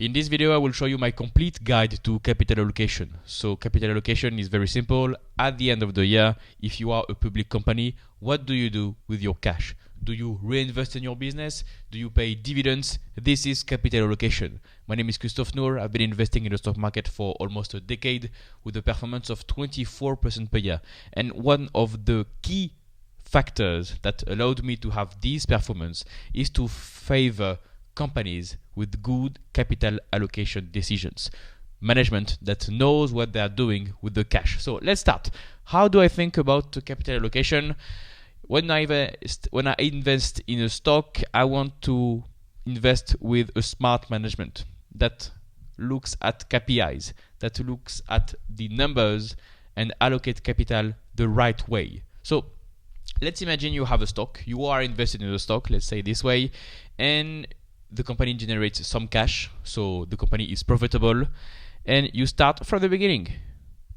In this video, I will show you my complete guide to capital allocation. So capital allocation is very simple. At the end of the year, if you are a public company, what do you do with your cash? Do you reinvest in your business? Do you pay dividends? This is capital allocation. My name is Christophe Nour. I've been investing in the stock market for almost a decade with a performance of 24% per year. And one of the key factors that allowed me to have this performance is to favor companies with good capital allocation decisions, management that knows what they are doing with the cash. So let's start. How do I think about capital allocation? When I invest in a stock, I want to invest with a smart management that looks at KPIs, that looks at the numbers and allocate capital the right way. So let's imagine you have a stock, you are invested in the stock, let's say this way, and the company generates some cash, so the company is profitable, and you start from the beginning.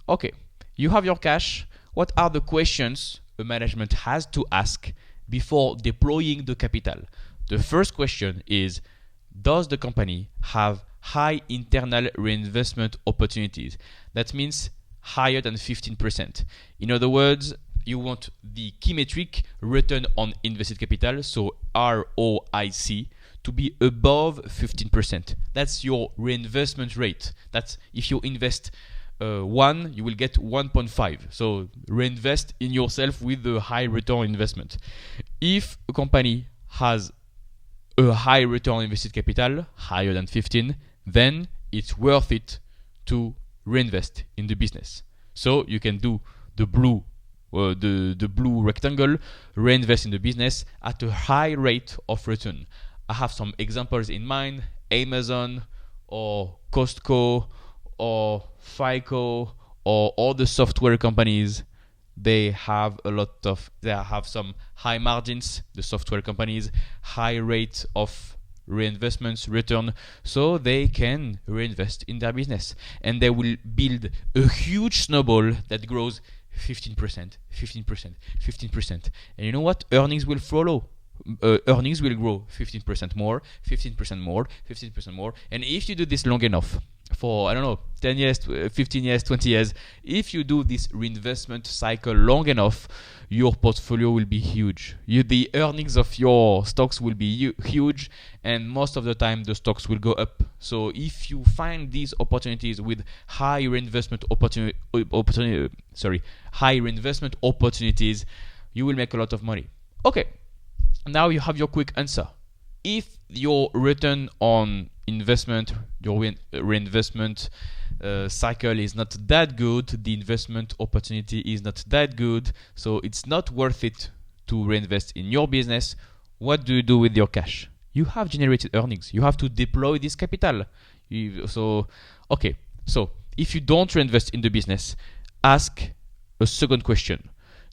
Okay, you have your cash. What are the questions a management has to ask before deploying the capital? The first question is, does the company have high internal reinvestment opportunities? That means higher than 15%. In other words, you want the key metric, return on invested capital, so ROIC, to be above 15%. That's your reinvestment rate. That's if you invest 1, you will get 1.5. So reinvest in yourself with a high return on investment. If a company has a high return on invested capital, higher than 15, then it's worth it to reinvest in the business. So you can do the blue rectangle, reinvest in the business at a high rate of return. I have some examples in mind: Amazon or Costco or FICO or all the software companies. They have some high margins, the software companies, high rate of reinvestments, return, so they can reinvest in their business, and they will build a huge snowball that grows 15%, 15%, 15%. And you know what? Earnings will follow. Earnings will grow 15% more, 15% more, 15% more. And if you do this long enough, for 10 years, 15 years, 20 years, if you do this reinvestment cycle long enough, your portfolio will be huge. The earnings of your stocks will be huge, and most of the time the stocks will go up. So if you find these opportunities with high reinvestment opportunities, you will make a lot of money. Okay. Now you have your quick answer. If your return on investment, your reinvestment cycle is not that good, the investment opportunity is not that good, so it's not worth it to reinvest in your business, what do you do with your cash? You have generated earnings. You have to deploy this capital. So if you don't reinvest in the business, ask a second question.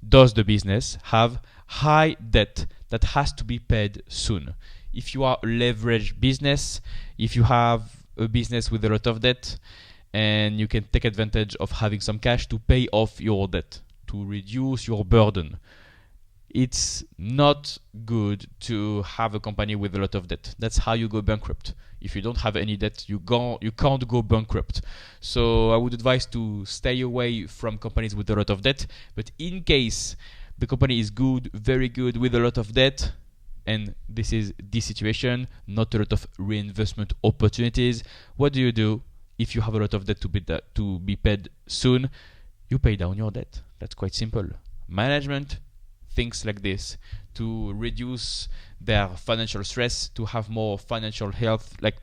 Does the business have high debt that has to be paid soon? If you are a leveraged business, if you have a business with a lot of debt, and you can take advantage of having some cash to pay off your debt, to reduce your burden. It's not good to have a company with a lot of debt. That's how you go bankrupt. If you don't have any debt, you can't go bankrupt. So I would advise to stay away from companies with a lot of debt. But in case the company is good, very good, with a lot of debt, and this is the situation, not a lot of reinvestment opportunities, what do? If you have a lot of debt to be paid soon, you pay down your debt. That's quite simple. Management thinks like this to reduce their financial stress, to have more financial health. Like,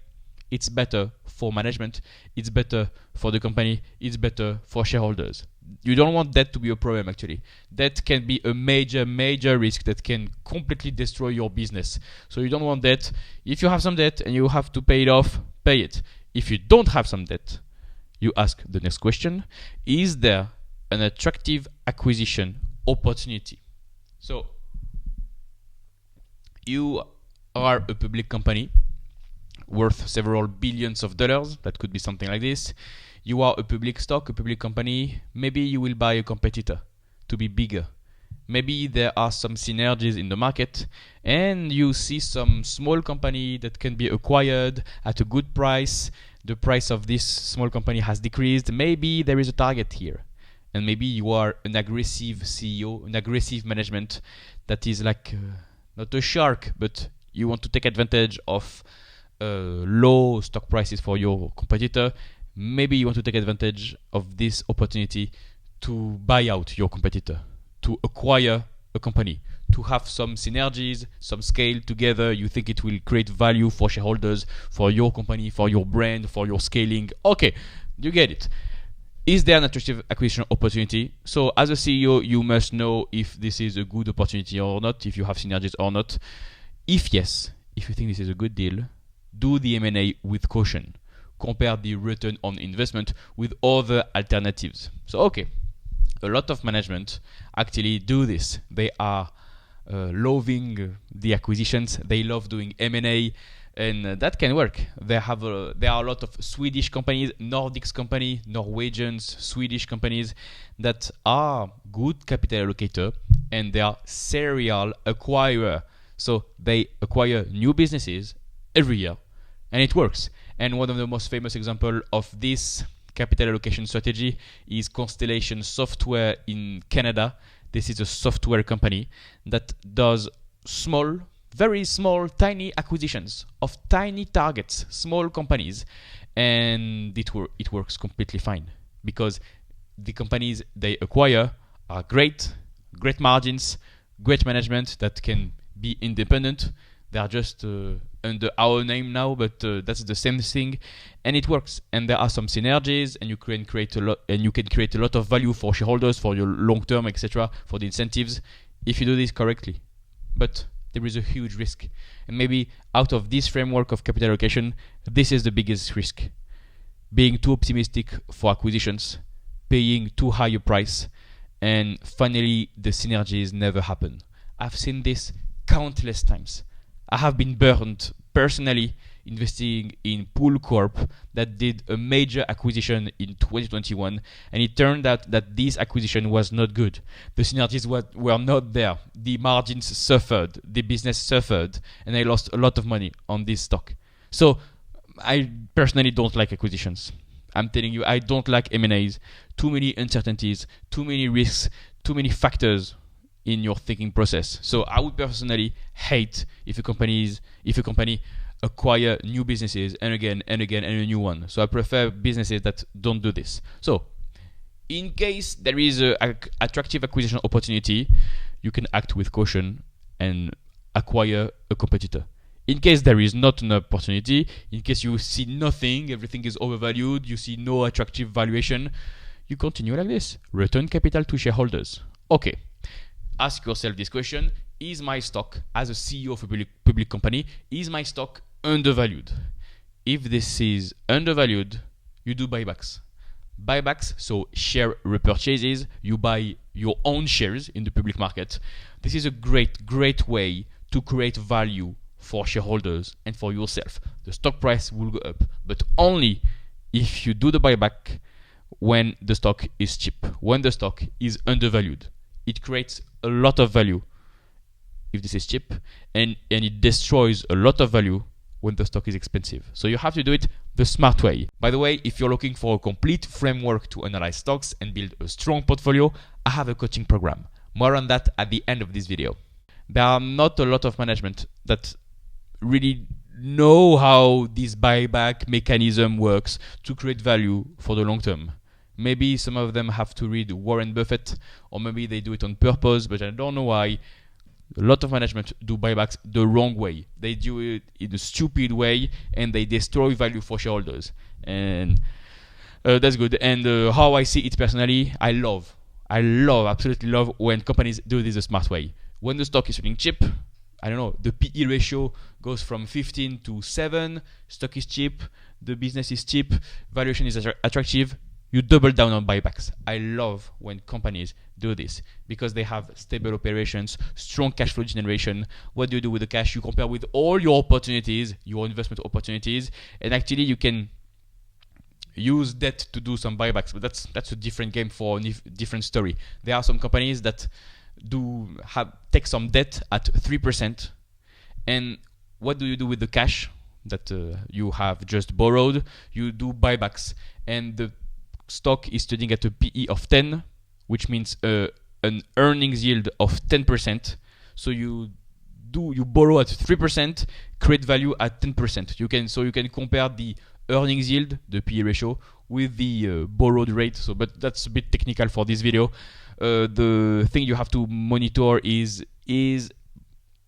it's better for management, it's better for the company, it's better for shareholders. You don't want debt to be a problem, actually. Debt can be a major risk that can completely destroy your business. So you don't want debt. If you have some debt and you have to pay it off, pay it. If you don't have some debt, you ask the next question: is there an attractive acquisition opportunity? So you are a public company worth several billions of dollars. That could be something like this. You are a public stock, a public company. Maybe you will buy a competitor to be bigger. Maybe there are some synergies in the market and you see some small company that can be acquired at a good price. The price of this small company has decreased. Maybe there is a target here. And maybe you are an aggressive CEO, an aggressive management that is like not a shark, but you want to take advantage of low stock prices for your competitor. Maybe you want to take advantage of this opportunity to buy out your competitor, to acquire a company, to have some synergies, some scale together. You think it will create value for shareholders, for your company, for your brand, for your scaling. Okay, you get it. Is there an attractive acquisition opportunity? So as a CEO, you must know if this is a good opportunity or not, if you have synergies or not. If yes, if you think this is a good deal, do the M&A with caution. Compare the return on investment with other alternatives. So okay, a lot of management actually do this. They are loving the acquisitions. They love doing M&A, and that can work. There are a lot of Swedish companies, Nordics company, Norwegians, Swedish companies that are good capital allocator, and they are serial acquirer. So they acquire new businesses every year, and it works. And one of the most famous examples of this capital allocation strategy is Constellation Software in Canada. This is a software company that does small, very small, tiny acquisitions of tiny targets, small companies, and it works completely fine because the companies they acquire are great margins, great management that can be independent. They are just under our name now, but that's the same thing, and it works. And there are some synergies, and you can create a lot of value for shareholders, for your long term, etc., for the incentives, if you do this correctly. But there is a huge risk, and maybe out of this framework of capital allocation, this is the biggest risk: being too optimistic for acquisitions, paying too high a price, and finally the synergies never happen. I've seen this countless times. I have been burned personally investing in Pool Corp that did a major acquisition in 2021, and it turned out that this acquisition was not good. The synergies were not there. The margins suffered, the business suffered, and I lost a lot of money on this stock. So I personally don't like acquisitions. I'm telling you, I don't like M&As. Too many uncertainties, too many risks, too many factors in your thinking process. So I would personally hate if a company acquire new businesses and again and a new one. So I prefer businesses that don't do this. So in case there is an attractive acquisition opportunity, you can act with caution and acquire a competitor. In case there is not an opportunity, in case you see nothing, everything is overvalued, you see no attractive valuation, you continue like this. Return capital to shareholders. Okay. Ask yourself this question: is my stock, as a CEO of a public company, is my stock undervalued? If this is undervalued, you do buybacks. Buybacks, so share repurchases, you buy your own shares in the public market. This is a great way to create value for shareholders and for yourself. The stock price will go up, but only if you do the buyback when the stock is cheap, when the stock is undervalued. It creates a lot of value if this is cheap, and it destroys a lot of value when the stock is expensive. So you have to do it the smart way. By the way, if you're looking for a complete framework to analyze stocks and build a strong portfolio, I have a coaching program. More on that at the end of this video. There are not a lot of management that really know how this buyback mechanism works to create value for the long term. Maybe some of them have to read Warren Buffett, or maybe they do it on purpose, but I don't know why. A lot of management do buybacks the wrong way. They do it in a stupid way, and they destroy value for shareholders. And that's good. And how I see it personally, I absolutely love when companies do this the smart way. When the stock is selling cheap, I don't know, the PE ratio goes from 15 to 7, stock is cheap, the business is cheap, valuation is attractive, you double down on buybacks. I love when companies do this because they have stable operations, strong cash flow generation. What do you do with the cash? You compare with all your opportunities, your investment opportunities, and actually you can use debt to do some buybacks, but that's a different game for a different story. There are some companies that take some debt at 3%, and what do you do with the cash that you have just borrowed? You do buybacks, and the stock is trading at a PE of 10, which means an earnings yield of 10%. So you borrow at 3%, create value at 10%. You can compare the earnings yield, the PE ratio, with the borrowed rate. But that's a bit technical for this video. The thing you have to monitor is the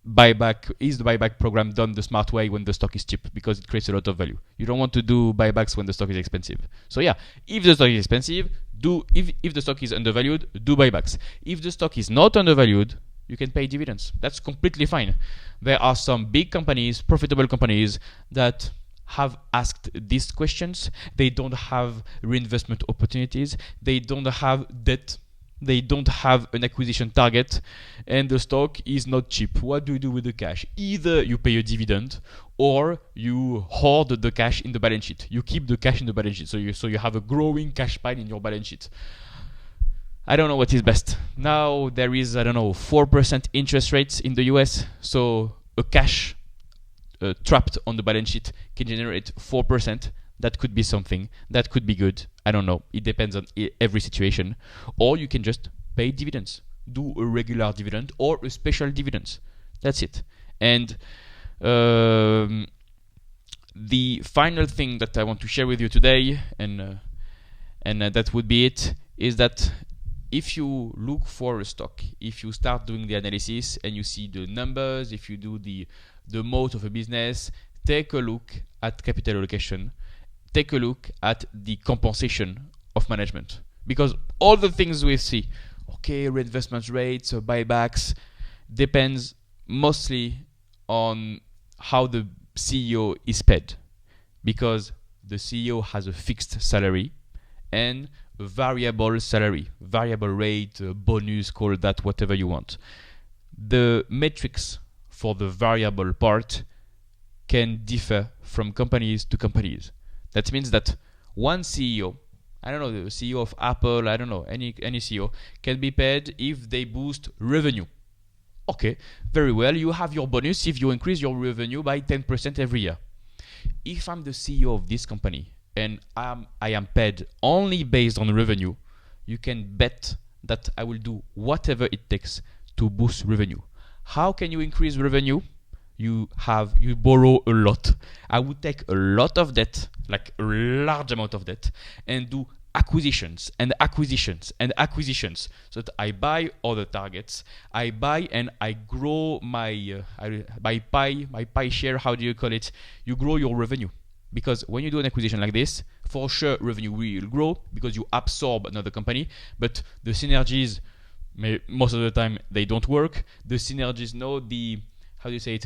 buyback program done the smart way when the stock is cheap, because it creates a lot of value. You don't want to do buybacks when the stock is expensive. So yeah, if the stock is expensive, if the stock is undervalued, do buybacks. If the stock is not undervalued, you can pay dividends. That's completely fine. There are some big companies, profitable companies, that have asked these questions. They don't have reinvestment opportunities. They don't have debt. They don't have an acquisition target, and the stock is not cheap. What do you do with the cash? Either you pay a dividend, or you hoard the cash in the balance sheet. You keep the cash in the balance sheet, so you have a growing cash pile in your balance sheet. I don't know what is best. Now there is 4% interest rates in the US, so a cash trapped on the balance sheet can generate 4%. That could be something. That could be good. I don't know. It depends on every situation. Or you can just pay dividends. Do a regular dividend or a special dividend. That's it. And the final thing that I want to share with you today, and that would be it, is that if you look for a stock, if you start doing the analysis and you see the numbers, if you do the moat of a business, take a look at capital allocation. Take a look at the compensation of management, because all the things we see, reinvestment rates, buybacks, depends mostly on how the CEO is paid, because the CEO has a fixed salary and a variable salary, variable rate, bonus, call that whatever you want. The metrics for the variable part can differ from companies to companies. That means that one CEO, I don't know, the CEO of Apple, I don't know, any CEO, can be paid if they boost revenue. Okay, very well, you have your bonus if you increase your revenue by 10% every year. If I'm the CEO of this company and I am paid only based on revenue, you can bet that I will do whatever it takes to boost revenue. How can you increase revenue? You borrow a lot. I would take a lot of debt, like a large amount of debt, and do acquisitions and acquisitions and acquisitions, so that I buy other targets. I buy and I grow my pie share. How do you call it? You grow your revenue, because when you do an acquisition like this, for sure revenue will grow because you absorb another company, but the synergies, most of the time they don't work. The synergies,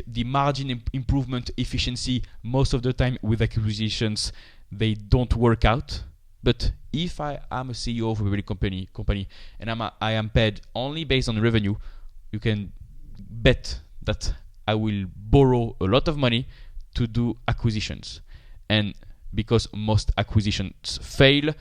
the margin improvement efficiency, most of the time with acquisitions, they don't work out. But if I am a CEO of a big company and I am paid only based on revenue, you can bet that I will borrow a lot of money to do acquisitions. And because most acquisitions fail,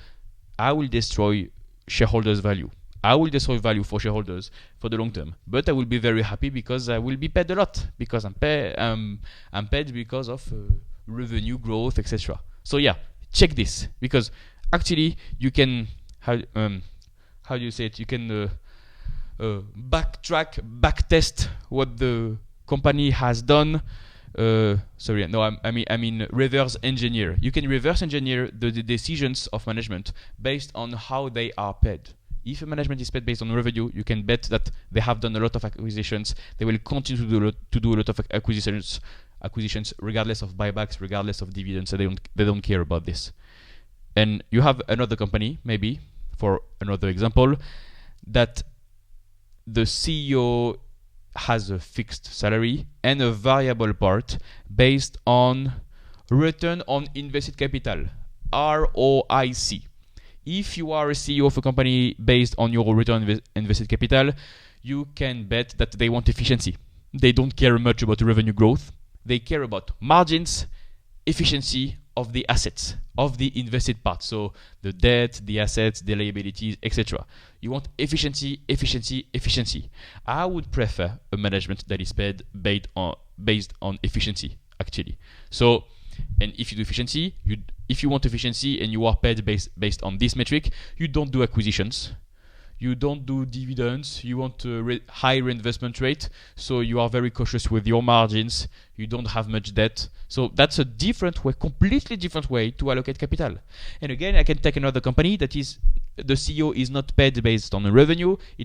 I will destroy shareholders' value. I will destroy value for shareholders for the long term, but I will be very happy because I will be paid a lot, because I'm paid because of revenue growth, etc. So yeah, check this, because actually you can how do you say it? You can backtest what the company has done. I mean reverse engineer. You can reverse engineer the decisions of management based on how they are paid. If a management is paid based on revenue, you can bet that they have done a lot of acquisitions. They will continue to do a lot of acquisitions regardless of buybacks, regardless of dividends. So they don't care about this. And you have another company, maybe for another example, that the CEO has a fixed salary and a variable part based on return on invested capital, ROIC. If you are a CEO of a company based on your return on invested capital, you can bet that they want efficiency. They don't care much about revenue growth. They care about margins, efficiency, of the assets, of the invested part. So the debt, the assets, the liabilities, etc. You want efficiency, efficiency, efficiency. I would prefer a management that is paid based on efficiency, actually. So, and if you do efficiency, if you want efficiency and you are paid based on this metric, you don't do acquisitions. You don't do dividends. You want a high reinvestment rate, so you are very cautious with your margins. You don't have much debt. So that's a different way, completely different way to allocate capital. And again, I can take another company that is the CEO is not paid based on revenue. He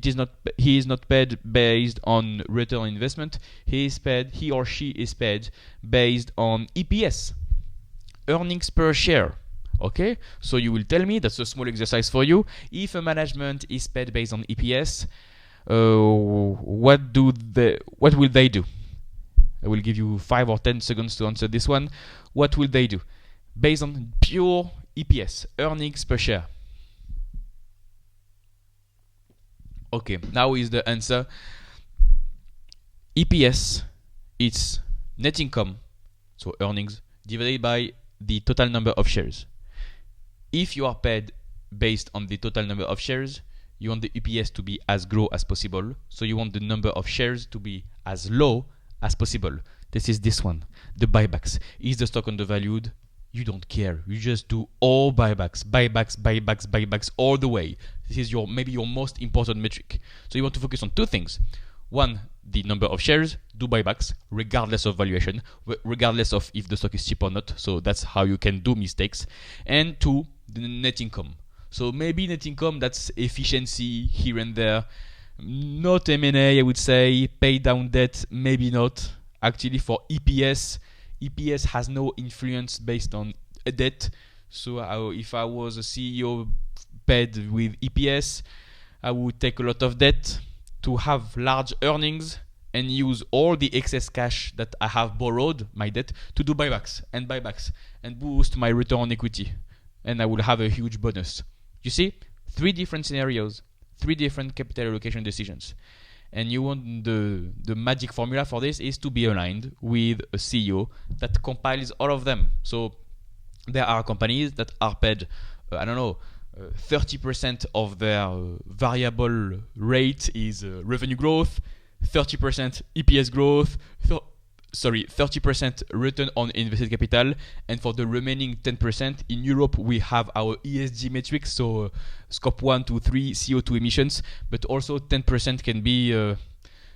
is not paid based on return on investment. He or she is paid based on EPS, earnings per share. Okay, so you will tell me, that's a small exercise for you. If a management is paid based on EPS, what will they do? I will give you 5 or 10 seconds to answer this one. What will they do? Based on pure EPS, earnings per share. Okay, now is the answer. EPS, it's net income, so earnings, divided by the total number of shares. If you are paid based on the total number of shares, you want the EPS to be as low as possible. So you want the number of shares to be as low as possible. This is this one, the buybacks. Is the stock undervalued? You don't care. You just do all buybacks all the way. This is maybe your most important metric. So you want to focus on two things. One, the number of shares, do buybacks regardless of valuation, regardless of if the stock is cheap or not. So that's how you can do mistakes. And two, the net income. So maybe net income, that's efficiency here and there. Not M&A, I would say. Pay down debt, maybe not. Actually, for EPS has no influence based on a debt. So if I was a CEO paid with EPS, I would take a lot of debt to have large earnings and use all the excess cash that I have borrowed, my debt, to do buybacks and boost my return on equity. And I will have a huge bonus. You see, 3 different scenarios, 3 different capital allocation decisions. And you want the magic formula for this is to be aligned with a CEO that compiles all of them. So there are companies that are paid, 30% of their variable rate is revenue growth, 30% EPS growth, 30% return on invested capital, and for the remaining 10%, in Europe we have our ESG metrics, so scope 1 to 3 CO2 emissions, but also 10% can be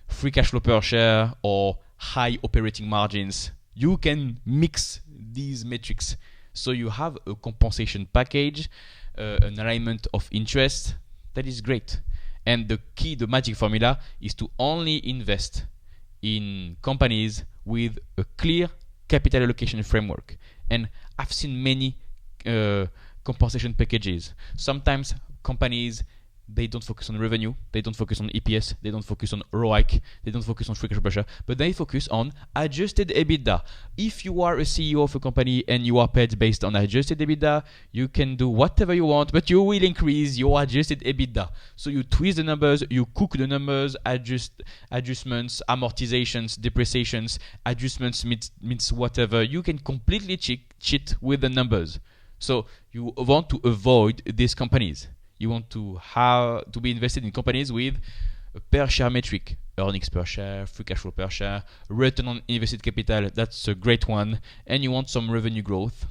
free cash flow per share or high operating margins. You can mix these metrics, so you have a compensation package, an alignment of interest. That is great. And the magic formula is to only invest in companies with a clear capital allocation framework. And I've seen many compensation packages. Sometimes companies, they don't focus on revenue, they don't focus on EPS, they don't focus on ROIC, they don't focus on free cash flow per share, but they focus on adjusted EBITDA. If you are a CEO of a company and you are paid based on adjusted EBITDA, you can do whatever you want, but you will increase your adjusted EBITDA. So you twist the numbers, you cook the numbers, adjustments, amortizations, depreciations, adjustments means whatever. You can completely cheat with the numbers. So you want to avoid these companies. You want to be invested in companies with a per share metric, earnings per share, free cash flow per share, return on invested capital. That's a great one. And you want some revenue growth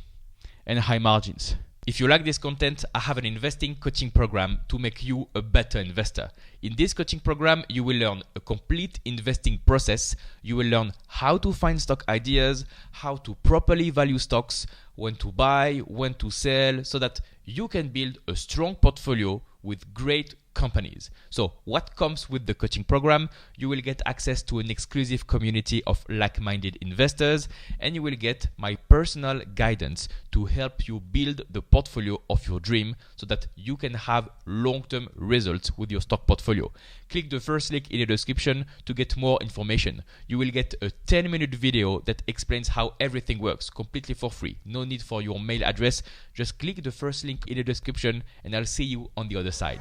and high margins. If you like this content, I have an investing coaching program to make you a better investor. In this coaching program, you will learn a complete investing process. You will learn how to find stock ideas, how to properly value stocks, when to buy, when to sell, so that you can build a strong portfolio with great companies. So what comes with the coaching program? You will get access to an exclusive community of like-minded investors, and you will get my personal guidance to help you build the portfolio of your dream so that you can have long-term results with your stock portfolio. Click the first link in the description to get more information. You will get a 10-minute video that explains how everything works completely for free. No need for your mail address. Just click the first link in the description and I'll see you on the other side.